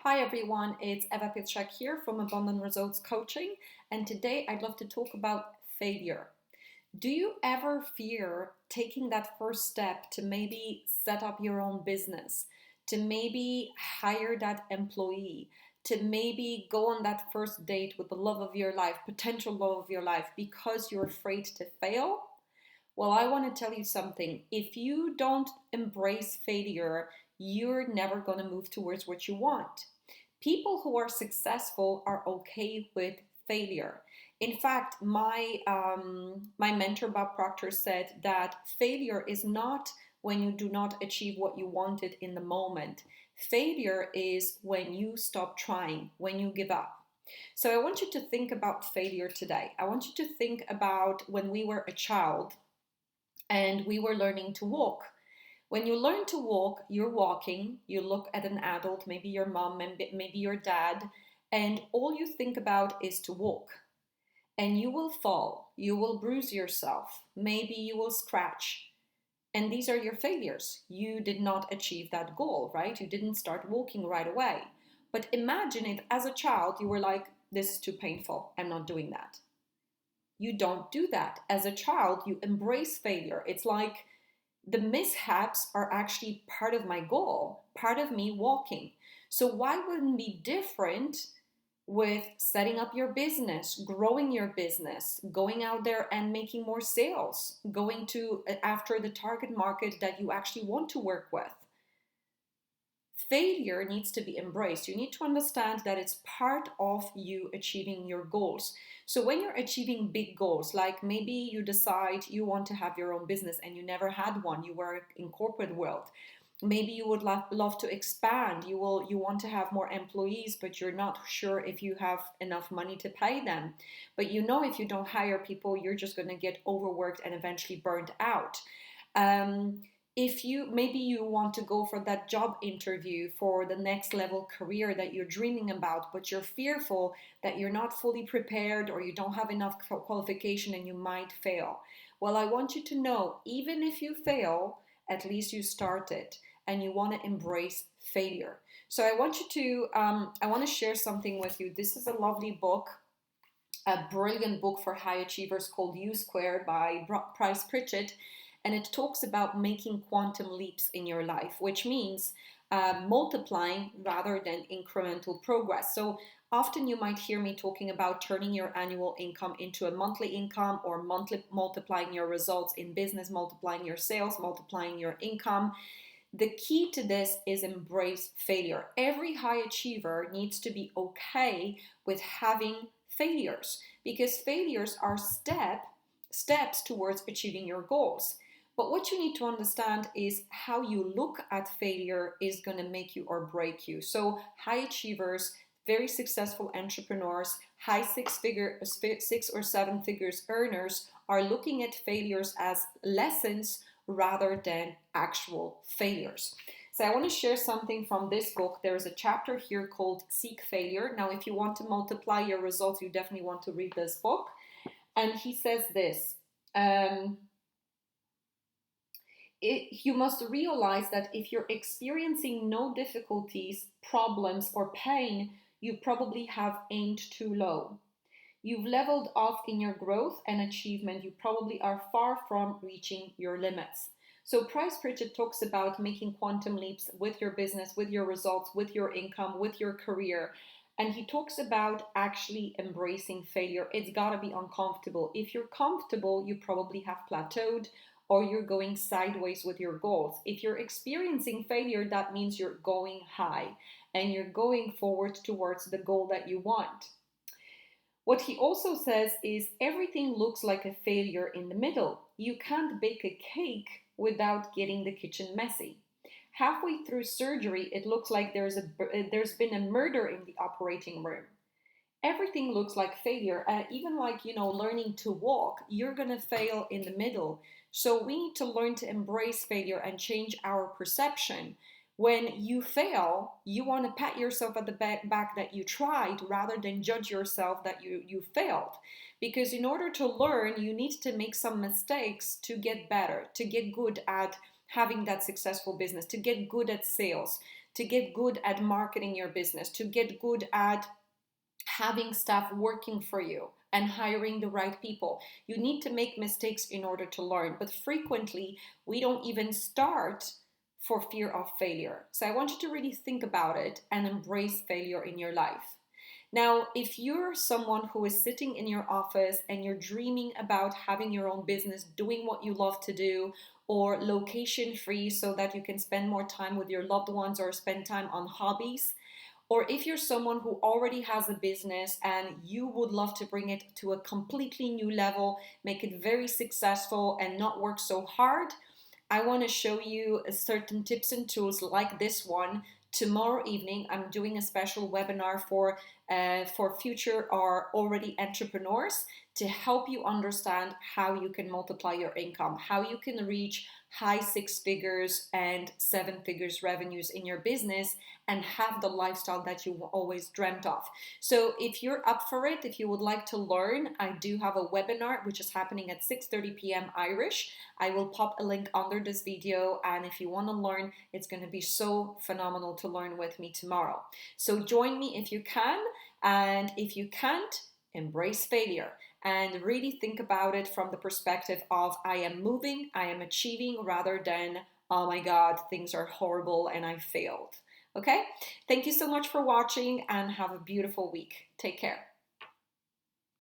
Hi everyone, it's Eva Pitschak here from Abundant Results Coaching, and today I'd love to talk about failure. Do you ever fear taking that first step to maybe set up your own business, to maybe hire that employee, to maybe go on that first date with the love of your life, potential love of your life, because you're afraid to fail? Well, I want to tell you something. If you don't embrace failure, you're never going to move towards what you want. People who are successful are okay with failure. In fact, my mentor Bob Proctor said that failure is not when you do not achieve what you wanted in the moment. Failure is when you stop trying, when you give up. So I want you to think about failure today. I want you to think about when we were a child and we were learning to walk. When you learn to walk, you're walking, you look at an adult, maybe your mom, maybe your dad, and all you think about is to walk. And you will fall, you will bruise yourself, maybe you will scratch. And these are your failures. You did not achieve that goal, right? You didn't start walking right away. But imagine it as a child, you were like, this is too painful, I'm not doing that. You don't do that. As a child, you embrace failure. It's like, the mishaps are actually part of my goal, part of me walking. So why wouldn't it be different with setting up your business, growing your business, going out there and making more sales, going to after the target market that you actually want to work with? Failure needs to be embraced. You need to understand that it's part of you achieving your goals. So when you're achieving big goals, like maybe you decide you want to have your own business and you never had one, you were in corporate world. Maybe you would love to expand. You want to have more employees, but you're not sure if you have enough money to pay them. But you know if you don't hire people, you're just going to get overworked and eventually burned out. If you maybe you want to go for that job interview for the next level career that you're dreaming about, but you're fearful that you're not fully prepared or you don't have enough qualification and you might fail. Well, I want you to know, even if you fail, at least you started, and you want to embrace failure. So I want you to I want to share something with you. This is a lovely book, a brilliant book for high achievers called U Squared by Bryce Pritchett, and it talks about making quantum leaps in your life, which means multiplying rather than incremental progress. So often you might hear me talking about turning your annual income into a monthly income, or monthly multiplying your results in business, multiplying your sales, multiplying your income. The key to this is embrace failure. Every high achiever needs to be okay with having failures, because failures are steps towards achieving your goals. But what you need to understand is how you look at failure is going to make you or break you. So high achievers, very successful entrepreneurs, high six or seven figures earners are looking at failures as lessons rather than actual failures. So I want to share something from this book. There is a chapter here called Seek Failure. Now, if you want to multiply your results, you definitely want to read this book. And he says this. You must realize that if you're experiencing no difficulties, problems, or pain, you probably have aimed too low. You've leveled off in your growth and achievement. You probably are far from reaching your limits. So Bryce Pritchett talks about making quantum leaps with your business, with your results, with your income, with your career. And he talks about actually embracing failure. It's got to be uncomfortable. If you're comfortable, you probably have plateaued, or you're going sideways with your goals. If you're experiencing failure, that means you're going high and you're going forward towards the goal that you want. What he also says is everything looks like a failure in the middle. You can't bake a cake without getting the kitchen messy. Halfway through surgery, it looks like there's been a murder in the operating room. Everything looks like failure. Even like, learning to walk, you're going to fail in the middle. So we need to learn to embrace failure and change our perception. When you fail, you want to pat yourself at the back that you tried rather than judge yourself that you failed. Because in order to learn, you need to make some mistakes to get better, to get good at having that successful business, to get good at sales, to get good at marketing your business, to get good at having staff working for you and hiring the right people. You need to make mistakes in order to learn, but frequently we don't even start for fear of failure. So I want you to really think about it and embrace failure in your life. Now, if you're someone who is sitting in your office and you're dreaming about having your own business, doing what you love to do, or location free so that you can spend more time with your loved ones or spend time on hobbies, or if you're someone who already has a business and you would love to bring it to a completely new level, make it very successful and not work so hard, I want to show you certain tips and tools like this one. Tomorrow evening, I'm doing a special webinar for future or already entrepreneurs to help you understand how you can multiply your income, how you can reach high six figures and seven figures revenues in your business and have the lifestyle that you always dreamt of. So if you're up for it, if you would like to learn, I do have a webinar which is happening at 6:30 p.m. Irish. I will pop a link under this video, and if you want to learn, it's going to be so phenomenal to learn with me tomorrow. So join me if you can, and if you can't, embrace failure and really think about it from the perspective of I am moving, I am achieving, rather than oh my god, things are horrible and I failed. Okay? Thank you so much for watching and have a beautiful week. Take care.